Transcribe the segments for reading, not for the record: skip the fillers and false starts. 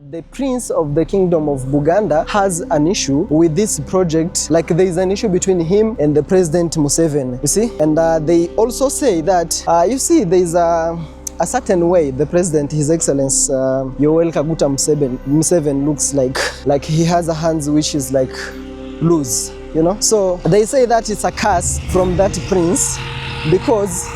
The prince of the kingdom of Uganda has an issue with this project, like there is an issue between him and the President Museveni, you see? And they also say that, you see, there is a certain way the president, His Excellence Yoweri Kaguta Museveni looks like he has a hands which is like loose, you know? So they say that it's a curse from that prince because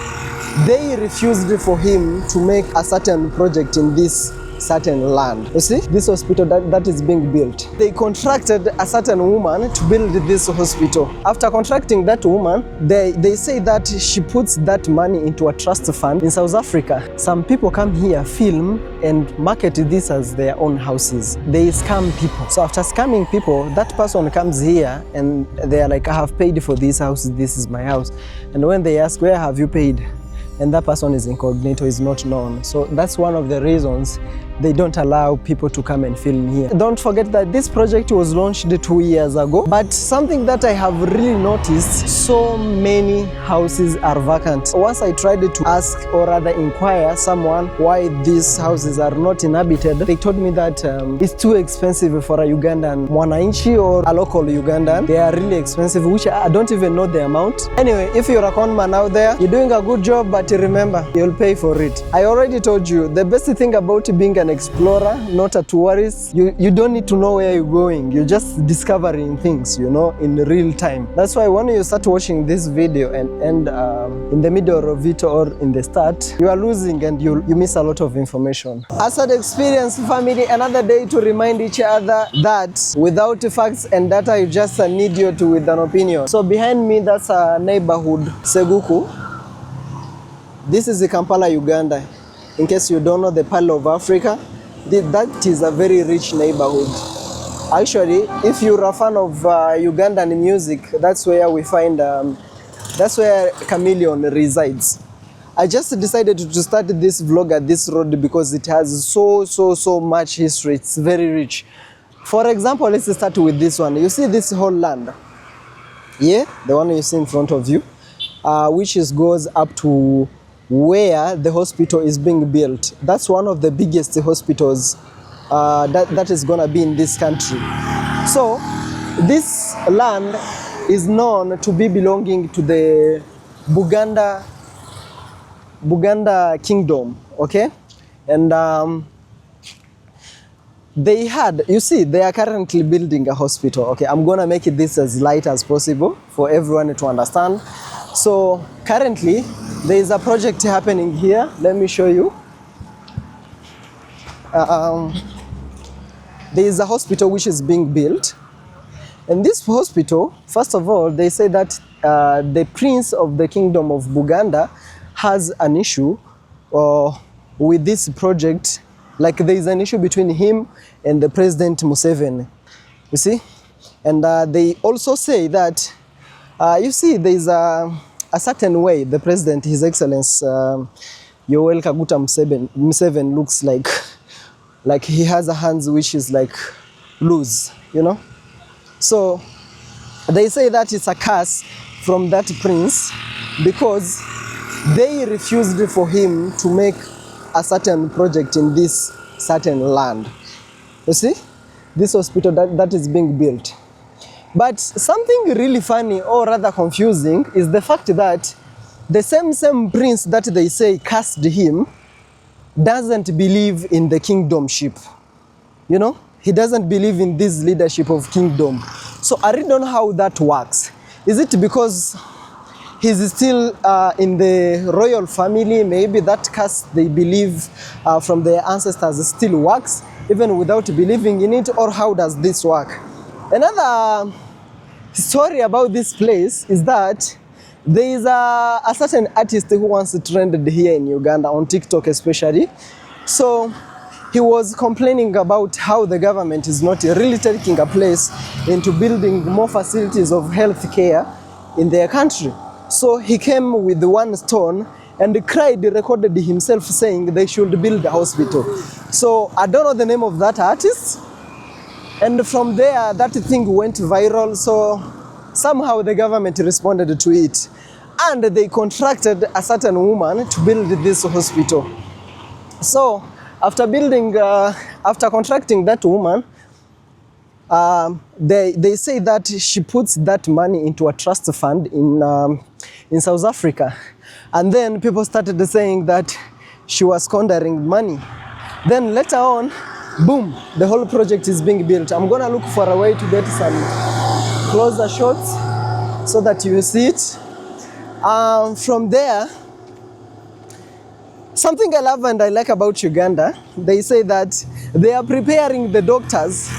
they refused for him to make a certain project in this certain land. You see, this hospital that is being built. They contracted a certain woman to build this hospital. After contracting that woman, they say that she puts that money into a trust fund in South Africa. Some people come here, film, and market this as their own houses. They scam people. So after scamming people, that person comes here and they are like, I have paid for this house, this is my house. And when they ask, where have you paid? And that person is incognito, is not known. So that's one of the reasons they don't allow people to come and film here. Don't forget that this project was launched 2 years ago, but something that I have really noticed, so many houses are vacant. Once I tried to ask or rather inquire someone why these houses are not inhabited, they told me that it's too expensive for a Ugandan mwananchi or a local Ugandan. They are really expensive, which I don't even know the amount. Anyway, if you're a conman out there, you're doing a good job, but remember, you'll pay for it. I already told you, the best thing about being an explorer, not a tourist, you don't need to know where you're going. You're just discovering things, you know, in real time. That's why when you start watching this video and in the middle of it or in the start, you are losing and you miss a lot of information. Asad Experience family, another day to remind each other that without facts and data, you're just an idiot with an opinion. So behind me, that's a neighborhood, Seguku. This is the Kampala, Uganda. In case you don't know, the Pearl of Africa, that is a very rich neighborhood. Actually, if you're a fan of Ugandan music, that's where we find, that's where Chameleon resides. I just decided to start this vlog at this road because it has so much history. It's very rich. For example, let's start with this one. You see this whole land? Yeah, the one you see in front of you, which goes up to where the hospital is being built. That's one of the biggest hospitals that is gonna be in this country. So this land is known to be belonging to the Buganda kingdom, okay? And they had, you see, they are currently building a hospital, okay? I'm gonna make this as light as possible for everyone to understand. So currently, there is a project happening here. Let me show you. There is a hospital which is being built. And this hospital, first of all, they say that the prince of the kingdom of Uganda has an issue with this project. Like there is an issue between him and the President Museveni, you see? And they also say that, you see, there is a certain way the president, His Excellence Yoweri Kaguta Museveni looks like he has a hands which is like loose, you know? So they say that it's a curse from that prince because they refused for him to make a certain project in this certain land. You see, this hospital that is being built. But something really funny or rather confusing is the fact that the same prince that they say cursed him doesn't believe in the kingdomship. You know, he doesn't believe in this leadership of kingdom. So I really don't know how that works. Is it because he's still in the royal family? Maybe that curse they believe from their ancestors still works even without believing in it, or how does this work? Another story about this place is that there is a certain artist who once trended here in Uganda, on TikTok especially. So he was complaining about how the government is not really taking a place into building more facilities of health care in their country. So he came with one stone and cried, recorded himself saying they should build a hospital. So I don't know the name of that artist. And from there, that thing went viral. So somehow the government responded to it. And they contracted a certain woman to build this hospital. So after building, after contracting that woman, they say that she puts that money into a trust fund in South Africa. And then people started saying that she was squandering money. Then later on, boom, the whole project is being built. I'm gonna look for a way to get some closer shots so that you see it. From there, something I love and I like about Uganda, they say that they are preparing the doctors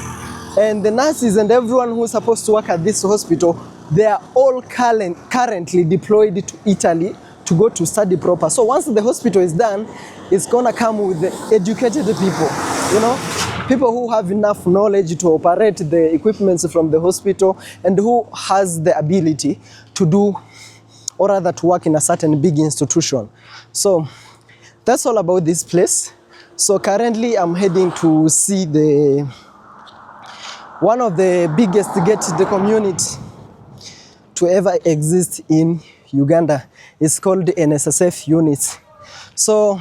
and the nurses and everyone who's supposed to work at this hospital. They are all currently deployed to Italy to go to study proper. So once the hospital is done, it's gonna come with the educated people, you know, people who have enough knowledge to operate the equipments from the hospital and who has the ability to do, or rather to work in a certain big institution. So that's all about this place. So currently I'm heading to see one of the biggest gated community to ever exist in Uganda. It's called NSSF units. So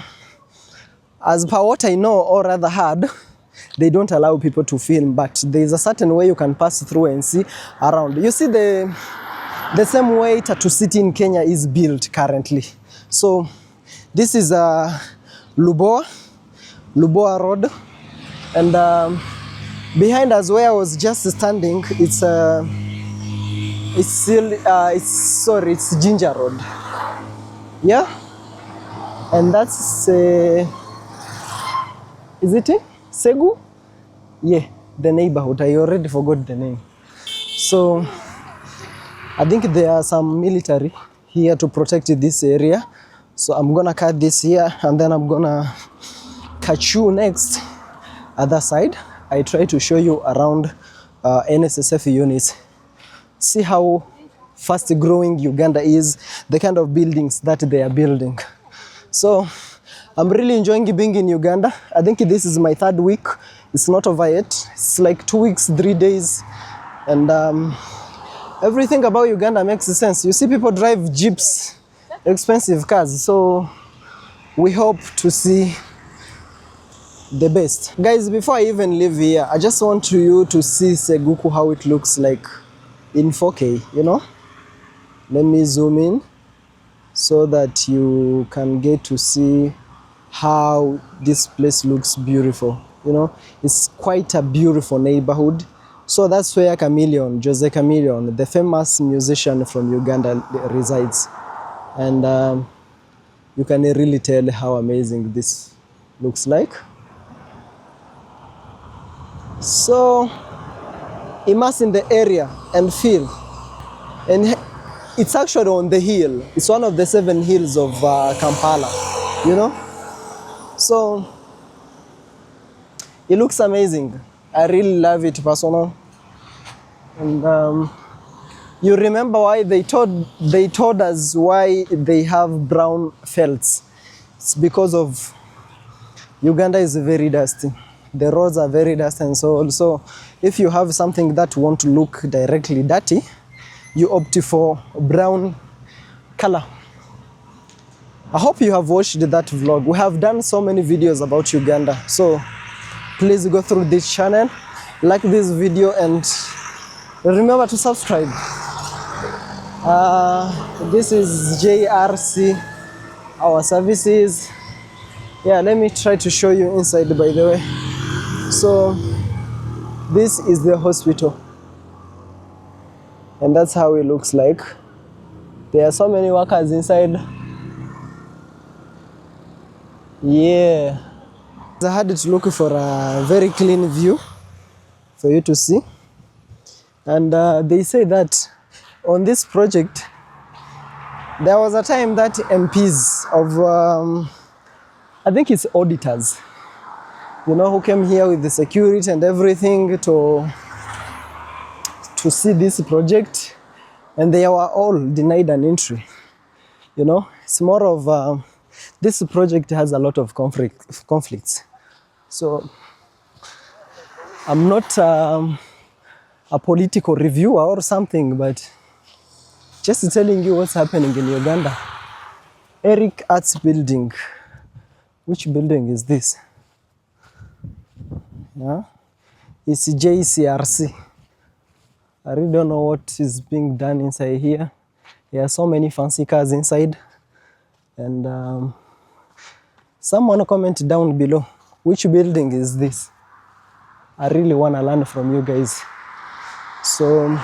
as per what I know, or rather heard, they don't allow people to film, but there's a certain way you can pass through and see around. You see the same way Tattoo City in Kenya is built currently. So this is Lubowa Road, and behind us where I was just standing, it's Ginger Road. Yeah, and that's is it Segu? Yeah, the neighborhood. I already forgot the name. So I think there are some military here to protect this area. So I'm gonna cut this here and then I'm gonna catch you next other side. I try to show you around NSSF units. See how fast growing Uganda is, the kind of buildings that they are building. So I'm really enjoying being in Uganda. I think this is my 3rd week. It's not over yet. It's like 2 weeks, 3 days. And everything about Uganda makes sense. You see people drive jeeps, expensive cars. So we hope to see the best. Guys, before I even leave here, I just want you to see Seguku, how it looks like in 4K, you know? Let me zoom in so that you can get to see how this place looks beautiful. You know, it's quite a beautiful neighborhood. So that's where Jose Chameleone, the famous musician from Uganda, resides. And you can really tell how amazing this looks like. So immerse in the area and feel. And it's actually on the hill. It's one of the 7 hills of Kampala, you know? So it looks amazing. I really love it personally. And you remember why they told us why they have brown felts. It's because of Uganda is very dusty. The roads are very dusty, and so also if you have something that won't look directly dirty, you opt for brown color. I hope you have watched that vlog. We have done so many videos about Uganda. So please go through this channel, like this video, and remember to subscribe. This is JRC, our services. Yeah, let me try to show you inside, by the way. So this is the hospital. And that's how it looks like. There are so many workers inside. Yeah. I had to look for a very clean view for you to see. And they say that on this project, there was a time that MPs of, I think it's auditors, you know, who came here with the security and everything to see this project, and they were all denied an entry. You know, it's more of this project has a lot of conflicts. So I'm not a political reviewer or something, but just telling you what's happening in Uganda. Eric Arts Building. Which building is this? Yeah, it's JCRC. I really don't know what is being done inside here. There are so many fancy cars inside. And someone comment down below, which building is this? I really want to learn from you guys. So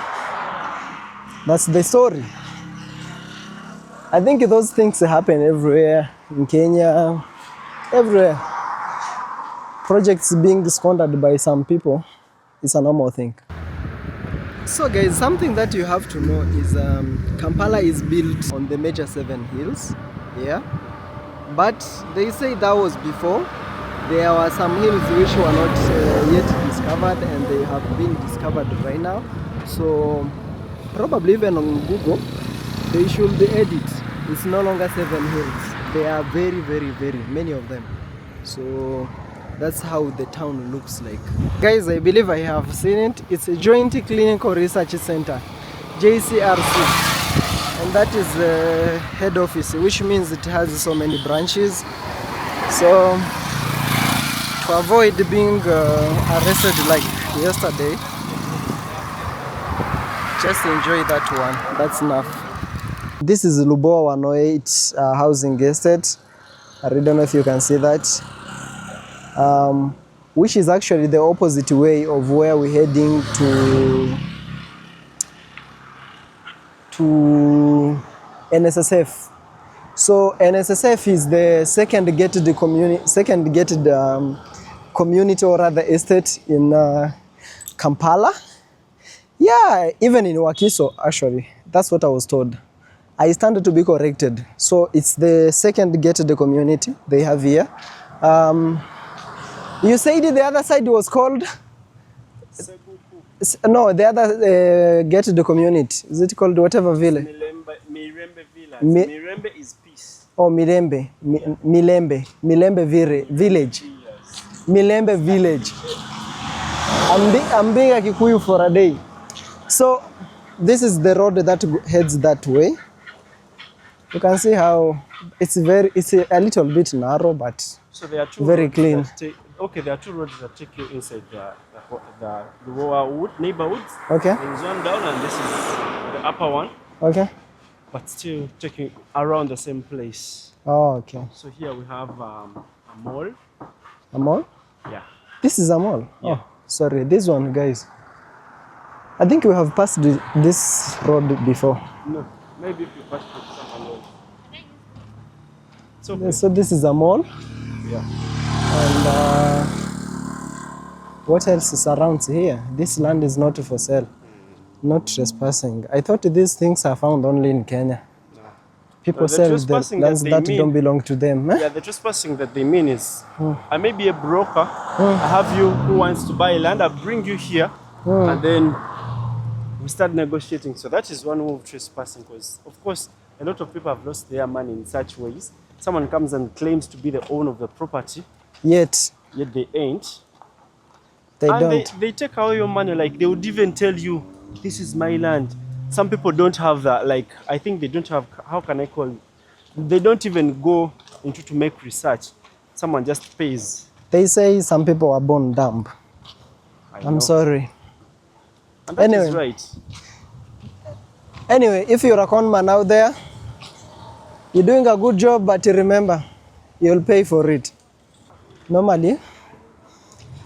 that's the story. I think those things happen everywhere in Kenya, everywhere. Projects being squandered by some people is a normal thing. So guys, something that you have to know is Kampala is built on the major 7 hills. Yeah, but they say that was before. There were some hills which were not yet discovered, and they have been discovered right now. So probably even on Google, they should edit. It's no longer 7 hills. There are very, very, very many of them. So that's how the town looks like. Guys, I believe I have seen it. It's a Joint Clinical Research Center, JCRC. And that is the head office, which means it has so many branches. So to avoid being arrested like yesterday, just enjoy that one. That's enough. This is Lubowa housing estate. I really don't know if you can see that. Which is actually the opposite way of where we're heading to NSSF. So NSSF is the second gated community or rather estate in Kampala. Yeah, even in Wakiso actually. That's what I was told. I stand to be corrected. So it's the second gated community they have here. You said the other side was called? No, the other gated community. Is it called whatever village? Mirembe Village. Mirembe is peace. Oh, Milembe. Milembe village. Milembe village. I'm being a Kikuyu for a day. So this is the road that heads that way. You can see how it's a little bit narrow, but so there are two very clean. There are 2 roads that take you inside the Lubowa neighborhoods. Okay. There is one down, and this is the upper one. Okay. But still taking around the same place. Oh, okay. So here we have a mall. A mall? Yeah. This is a mall? Yeah. Oh, sorry. This one, guys. I think we have passed this road before. No, maybe if you passed someone else. It's okay. So this is a mall? Yeah. And what else surrounds here? This land is not for sale. Not trespassing. I thought these things are found only in Kenya. No. People sell the lands that don't belong to them. Yeah, the trespassing that they mean is, I may be a broker, I have you who wants to buy land, I bring you here, and then we start negotiating. So that is one move of trespassing, because of course a lot of people have lost their money in such ways. Someone comes and claims to be the owner of the property, yet they ain't. They take away your money. Like, they would even tell you, this is my land. Some people don't have that. Like, I think they don't have, how can I call it? They don't even go into to make research. Someone just pays. They say some people are born dumb. I'm sorry. And that is right. Anyway, if you're a conman out there, you're doing a good job, but remember, you'll pay for it. Normally,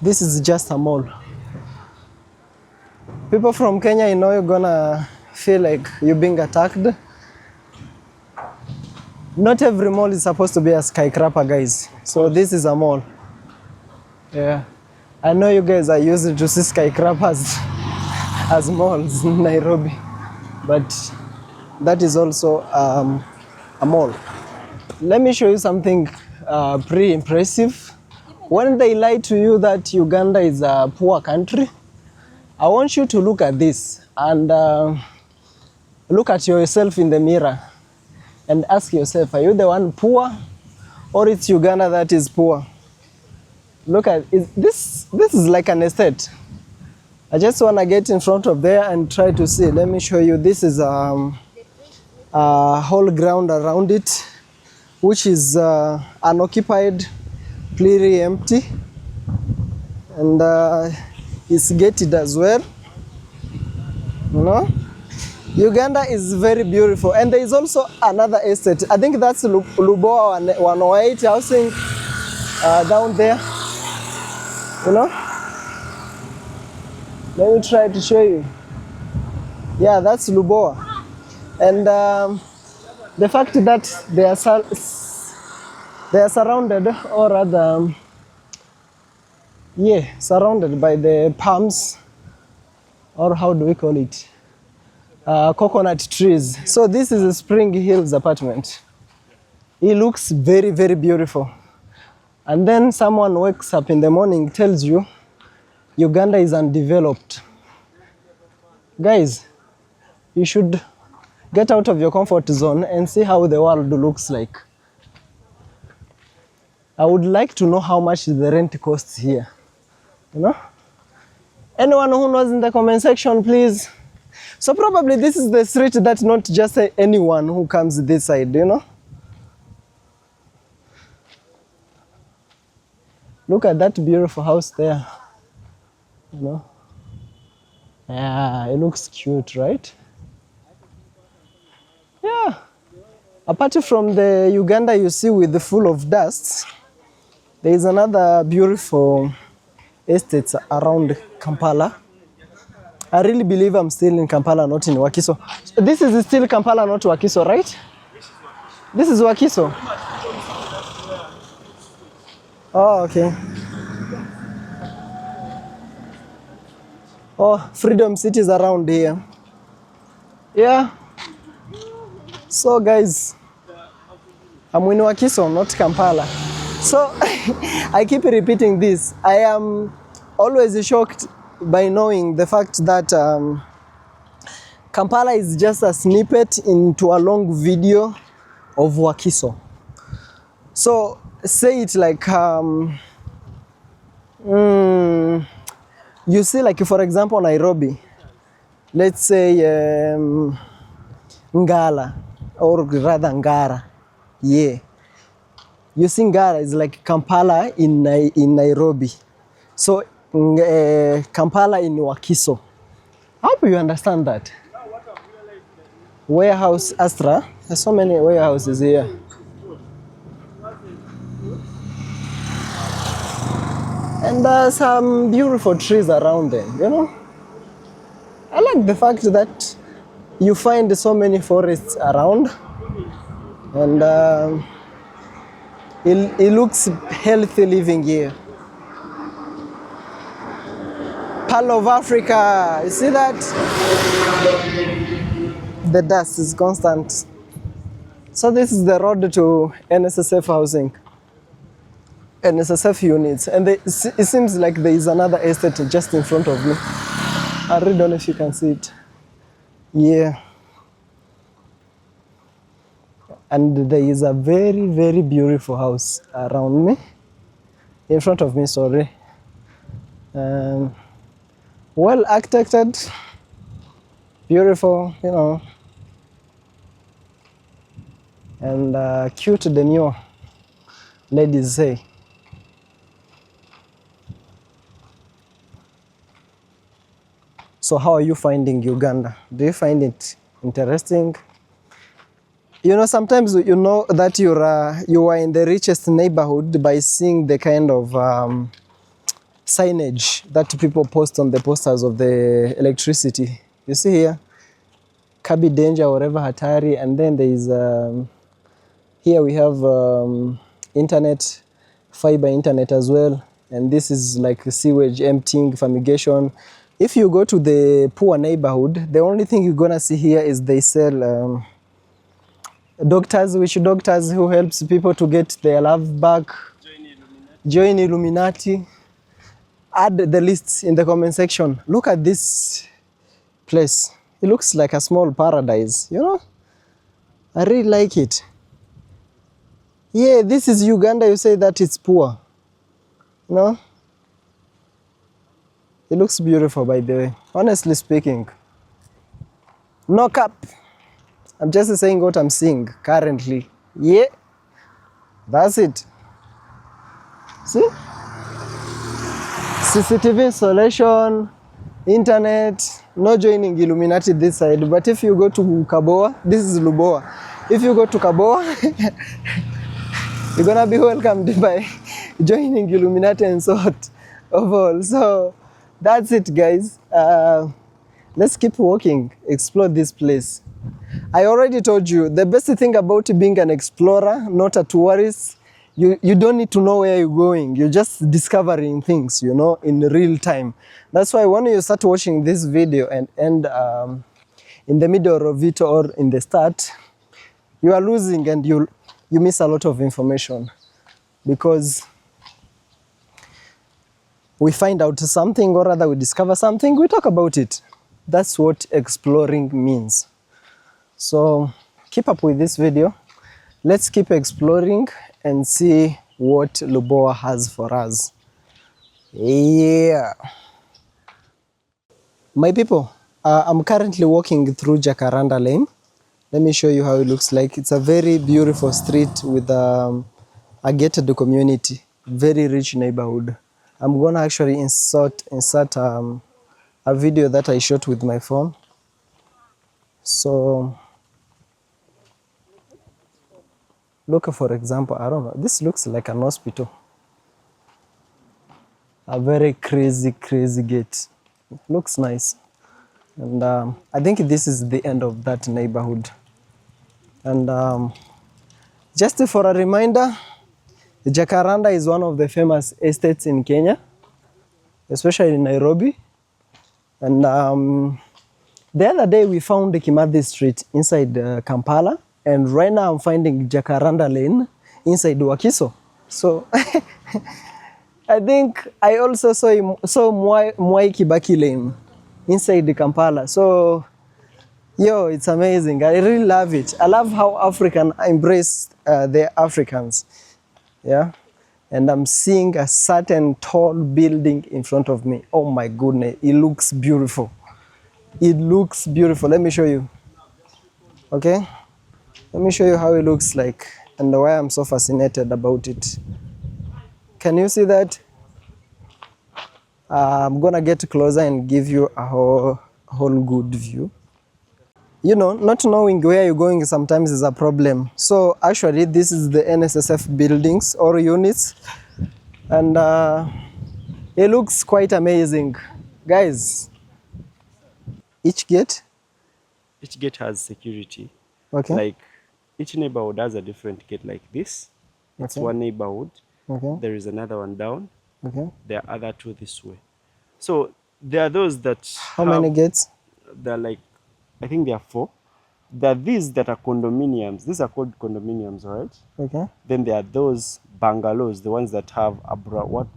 this is just a mall. People from Kenya, you're gonna feel like you're being attacked. Not every mall is supposed to be a skyscraper, guys. So this is a mall. Yeah. I know you guys are used to see skyscrapers as malls in Nairobi, but that is also a mall. Let me show you something pretty impressive. When they lie to you that Uganda is a poor country, I want you to look at this and look at yourself in the mirror and ask yourself, are you the one poor, or it's Uganda that is poor? Look at it. This is like an estate. I just want to get in front of there and try to see. Let me show you. This is a whole ground around it, which is unoccupied, clearly empty. and it's gated as well. You know, Uganda is very beautiful, and there is also another estate. I think that's Lubowa 108 housing down there. You know, let me try to show you. Yeah, that's Lubowa, and the fact that they are surrounded, or rather, surrounded by the palms, or how do we call it? Coconut trees. So this is a Spring Hills apartment. It looks very, very beautiful. And then someone wakes up in the morning, tells you Uganda is undeveloped. Guys, you should get out of your comfort zone and see how the world looks like. I would like to know how much the rent costs here. You know? Anyone who knows in the comment section, please. So probably this is the street that not just anyone who comes this side, you know? Look at that beautiful house there, you know? Yeah, it looks cute, right? Yeah. Apart from the Uganda you see with the full of dust, there is another beautiful estate around Kampala. I really believe I'm still in Kampala, not in Wakiso. This is still Kampala, not Wakiso, right? This is Wakiso. Oh, okay. Oh, Freedom City is around here. Yeah. So guys, I'm in Wakiso, not Kampala. So I keep repeating this. I am always shocked by knowing the fact that Kampala is just a snippet into a long video of Wakiso. So say it like you see, like for example Nairobi, let's say Ngala, or rather Ngara. Yeah, you see Ngara is like Kampala in Nairobi. So Kampala in Wakiso. I hope you understand that. Warehouse Astra. There's so many warehouses here. And there's some beautiful trees around them, you know. I like the fact that you find so many forests around, and it looks healthy living here. Pearl of Africa, you see that? The dust is constant. So this is the road to NSSF housing, NSSF units, and it seems like there is another estate just in front of me. I really don't know if you can see it. Yeah. And there is a very, very beautiful house around me, in front of me, sorry. Well architected, beautiful, you know, and cute demure, ladies say. So how are you finding Uganda? Do you find it interesting? You know, sometimes you know that you are in the richest neighborhood by seeing the kind of signage that people post on the posters of the electricity. You see here, Kabi Danger, whatever Hatari, and then there is, here we have internet, fiber internet as well, and this is like sewage emptying, fumigation. If you go to the poor neighborhood, the only thing you're gonna see here is they sell doctors, witch doctors who helps people to get their love back. Join Illuminati. Add the lists in the comment section. Look at this place. It looks like a small paradise, you know? I really like it. Yeah, this is Uganda, you say that it's poor. You know? It looks beautiful, by the way, honestly speaking. No cap. I'm just saying what I'm seeing currently. Yeah, that's it. See? CCTV installation, internet, no joining Illuminati this side. But if you go to Kaboa, this is Lubowa. If you go to Kaboa, you're gonna be welcomed by joining Illuminati and sort of all. So that's it, guys. Let's keep walking, explore this place. I already told you, the best thing about being an explorer, not a tourist, you don't need to know where you're going. You're just discovering things, you know, in real time. That's why when you start watching this video and end in the middle of it or in the start, you are losing and you miss a lot of information, because we find out something, or rather we discover something, we talk about it. That's what exploring means. So keep up with this video. Let's keep exploring and see what Lubowa has for us. Yeah. My people, I'm currently walking through Jacaranda Lane. Let me show you how it looks like. It's a very beautiful street with a gated community, very rich neighborhood. I'm gonna actually insert a video that I shot with my phone. So look, for example, I don't know, this looks like an hospital. A very crazy gate. It looks nice. And I think this is the end of that neighborhood. And just for a reminder, Jacaranda is one of the famous estates in Kenya, especially in Nairobi. And the other day we found the Kimathi Street inside Kampala, and right now I'm finding Jacaranda Lane inside Wakiso. So I think I also saw Mwai Kibaki Lane inside the Kampala. So yo, it's amazing. I really love it. I love how African embrace the Africans. Yeah. And I'm seeing a certain tall building in front of me. Oh my goodness, it looks beautiful. It looks beautiful. Let me show you. Okay? Let me show you how it looks like and why I'm so fascinated about it. Can you see that? I'm gonna get closer and give you a whole good view. You know, not knowing where you're going sometimes is a problem. So actually this is the NSSF buildings or units, and it looks quite amazing. Guys, each gate has security. Okay. Like each neighborhood has a different gate like this. It's one neighborhood. Okay. There is another one down. Okay. There are other two this way. So there are those that How many gates? They're like, I think there are 4. There are these that are condominiums. These are called condominiums, right? Okay. Then there are those bungalows, the ones that have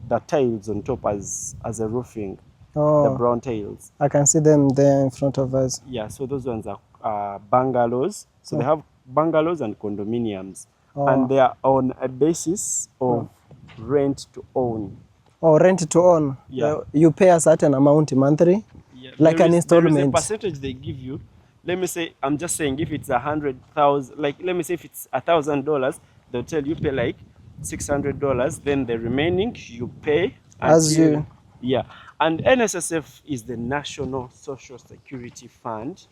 the tiles on top as a roofing. Oh, the brown tiles. I can see them there in front of us. Yeah, so those ones are bungalows. So they have bungalows and condominiums. And they are on a basis of rent to own. Oh, rent to own. Yeah. You pay a certain amount monthly, yeah. like an installment. There is a percentage they give you. Let me say, I'm just saying, if it's 100,000, like let me say if it's $1,000, they'll tell you pay like $600. Then the remaining you pay As you. Yeah. And NSSF is the National Social Security Fund.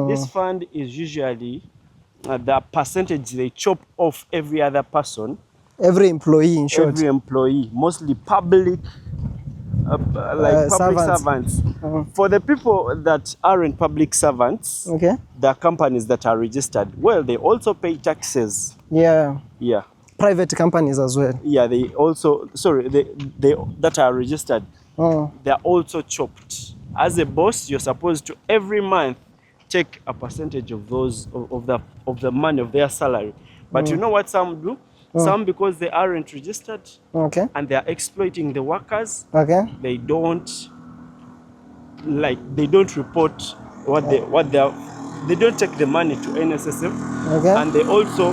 This fund is usually the percentage they chop off every other person. Every employee, in short. Every employee, mostly public, public servants. For the people that aren't public servants, Okay. the companies that are registered, well, they also pay taxes. Yeah. Yeah. Private companies as well. Yeah, they also, sorry, they that are registered, they're also chopped. As a boss, you're supposed to every month take a percentage of those of the money of their salary. But you know what some do? Some, because they aren't registered, Okay. and they are exploiting the workers. Okay. They don't report they don't take the money to NSSF. Okay. And they also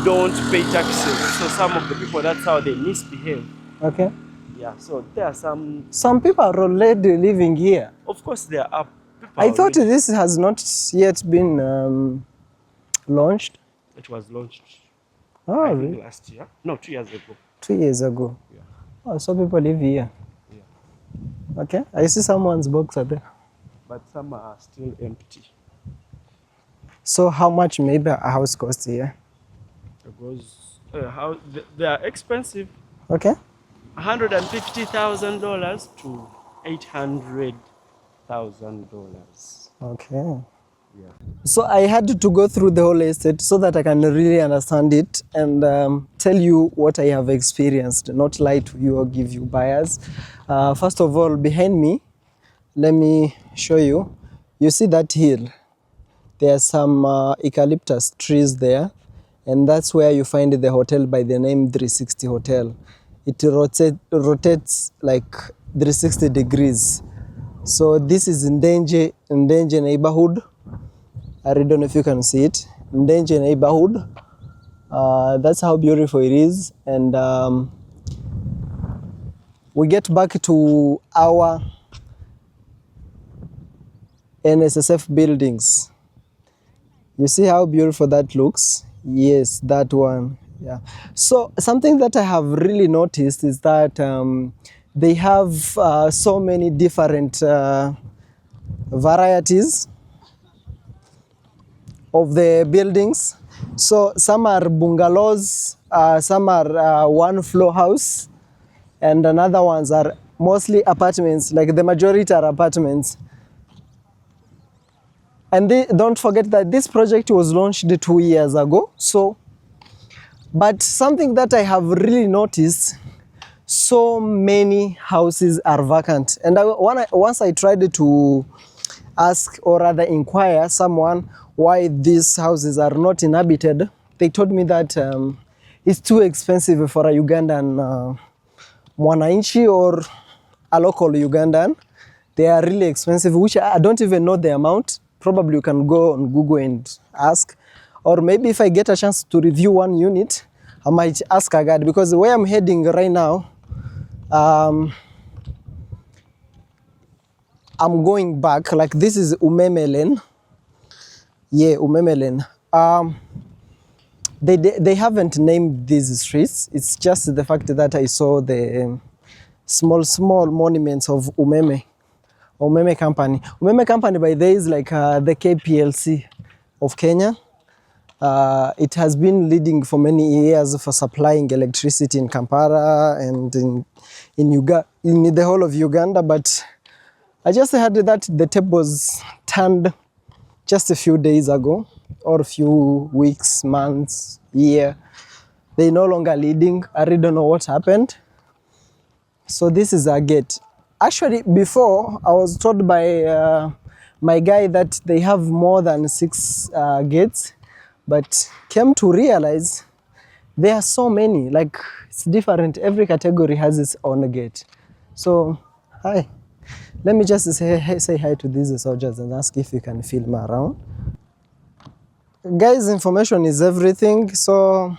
don't pay taxes. So some of the people, that's how they misbehave. Okay. Yeah, so there are some people are already living here. Of course there are people. I thought this has not yet been launched. It was launched Oh, I really? think last year. No, 2 years ago. 2 years ago. Yeah. Oh, so people live here. Yeah. Okay, I see someone's boxer there. but some are still empty. So how much maybe a house costs here? Because they are expensive. Okay. $150,000 to $800,000. Okay. Yeah. So I had to go through the whole estate so that I can really understand it and tell you what I have experienced, not lie to you or give you bias. First of all, behind me, let me show you. You see that hill? There are some eucalyptus trees there, and that's where you find the hotel by the name 360 Hotel. It rotates like 360 degrees. So this is in danger neighborhood. I really don't know if you can see it. Danger neighborhood. That's how beautiful it is. And we get back to our NSSF buildings. You see how beautiful that looks? Yes, that one. Yeah. So something that I have really noticed is that they have so many different varieties of the buildings. So some are bungalows, some are one floor house, and another ones are mostly apartments, like the majority are apartments. And don't forget that this project was launched 2 years ago. But something that I have really noticed, so many houses are vacant. And once I tried to ask or rather inquire someone why these houses are not inhabited, they told me that it's too expensive for a Ugandan mwananchi or a local Ugandan. They are really expensive, which I don't even know the amount. Probably you can go on Google and ask. Or maybe if I get a chance to review one unit, I might ask a guide, because where I'm heading right now, I'm going back, like this is Umemelen. Yeah, Umemelen. They haven't named these streets. It's just the fact that I saw the small monuments of Umeme Company. Umeme Company by there is like the KPLC of Kenya. It has been leading for many years for supplying electricity in Kampala and in the whole of Uganda. But I just heard that the tap was turned just a few days ago, or a few weeks, months, year. They're no longer leading. I really don't know what happened. So this is our gate. Actually, before I was told by my guy that they have more than 6 gates, but came to realize there are so many, like it's different. Every category has its own gate. So, hi. Let me just say hi to these soldiers and ask if you can film around. Guys, information is everything. So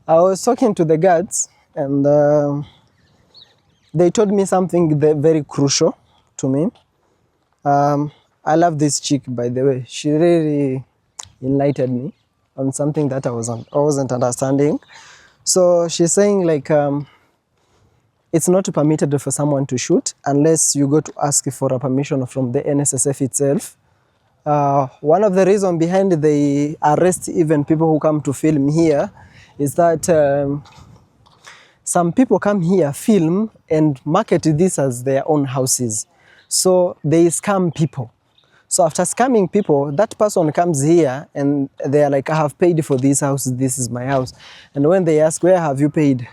I was talking to the guards and they told me something very crucial to me. I love this chick, by the way. She really enlightened me on something that I wasn't understanding. So she's saying like it's not permitted for someone to shoot unless you go to ask for a permission from the NSSF itself. One of the reasons behind they arrest even people who come to film here is that some people come here, film, and market this as their own houses. So they scam people. So after scamming people, that person comes here and they are like, I have paid for this house, this is my house. And when they ask, where have you paid?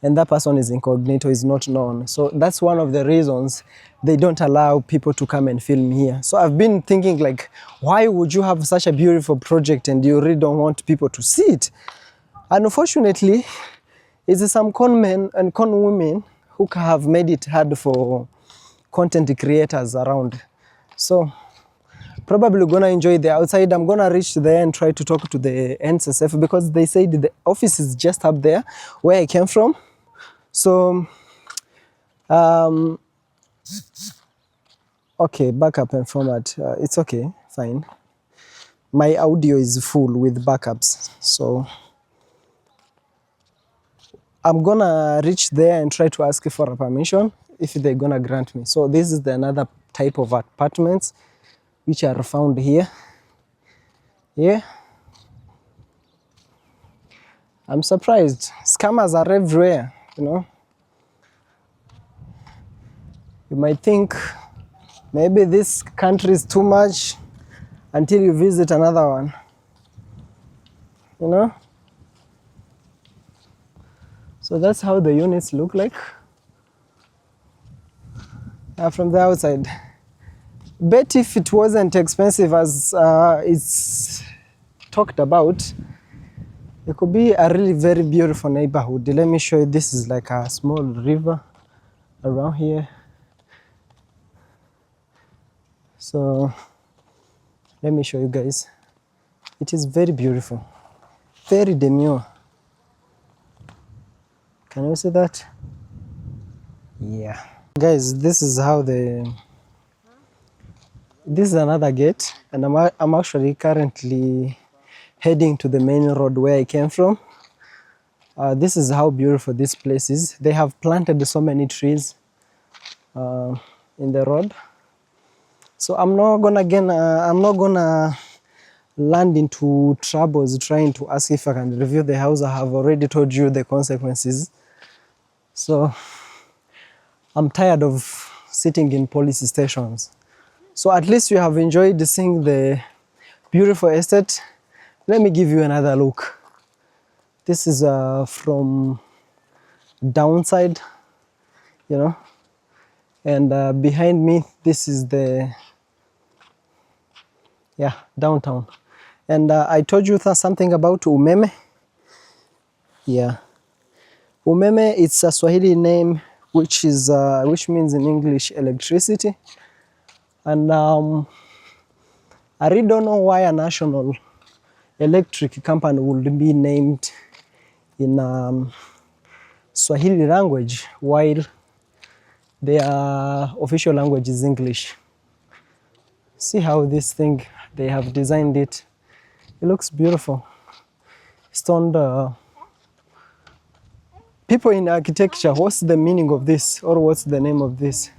And that person is incognito, is not known. So that's one of the reasons they don't allow people to come and film here. So I've been thinking like, why would you have such a beautiful project and you really don't want people to see it? And unfortunately, it's some con men and con women who have made it hard for content creators around. So probably gonna enjoy the outside. I'm gonna reach there and try to talk to the NSSF because they said the office is just up there where I came from. So, okay, backup and format. It's okay, fine. My audio is full with backups. So I'm gonna reach there and try to ask for a permission. if they're gonna grant me. So this is the another type of apartments which are found here. Yeah, I'm surprised. Scammers are everywhere, you know. You might think maybe this country is too much until you visit another one, you know. So that's how the units look like from the outside. Bet if it wasn't expensive as it's talked about, it could be a really very beautiful neighborhood. Let me show you. This is like a small river around here. So let me show you guys. It is very beautiful, very demure. Can you see that? Yeah. Guys, this is how this is another gate, and I'm actually currently heading to the main road where I came from. This is how beautiful this place is. They have planted so many trees in the road. So I'm not gonna land into troubles trying to ask if I can review the house. I have already told you the consequences. So I'm tired of sitting in police stations. So at least you have enjoyed seeing the beautiful estate. Let me give you another look. This is from downside, you know, and behind me, this is the, yeah, downtown. And I told you something about umeme. Yeah, umeme, it's a Swahili name which means in English electricity. And I really don't know why a national electric company would be named in Swahili language while their official language is English. See how this thing, they have designed it. It looks beautiful. Stone. People in architecture, what's the meaning of this, or what's the name of this?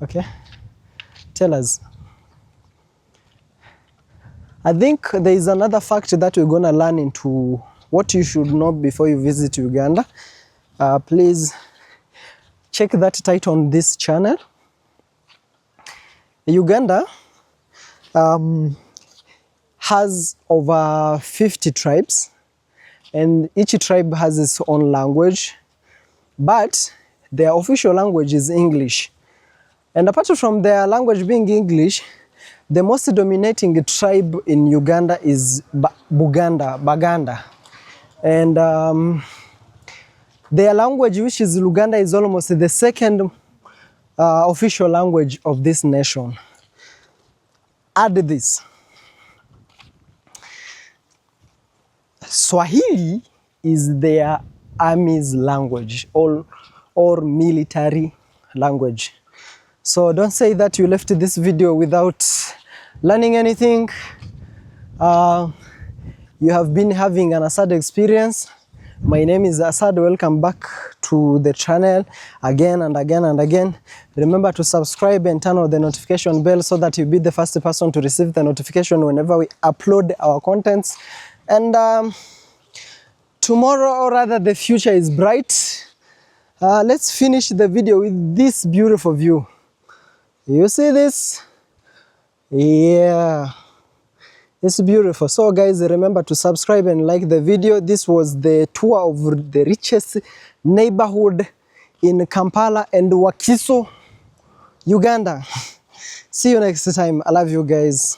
Okay, tell us. I think there is another fact that we're gonna learn into what you should know before you visit Uganda. Please check that title on this channel. Uganda has over 50 tribes, and each tribe has its own language, but their official language is English. And apart from their language being English, the most dominating tribe in Uganda is Baganda. And their language, which is Luganda, is almost the second official language of this nation. Add this. Swahili is their army's language, or military language. So don't say that you left this video without learning anything. You have been having an Asad experience. My name is Asad. Welcome back to the channel again and again and again. Remember to subscribe and turn on the notification bell so that you'll be the first person to receive the notification whenever we upload our contents. And tomorrow, or rather the future is bright. Let's finish the video with this beautiful view. You see this? Yeah, it's beautiful. So guys, remember to subscribe and like the video. This was the tour of the richest neighborhood in Kampala and Wakiso, Uganda. See you next time. I love you guys.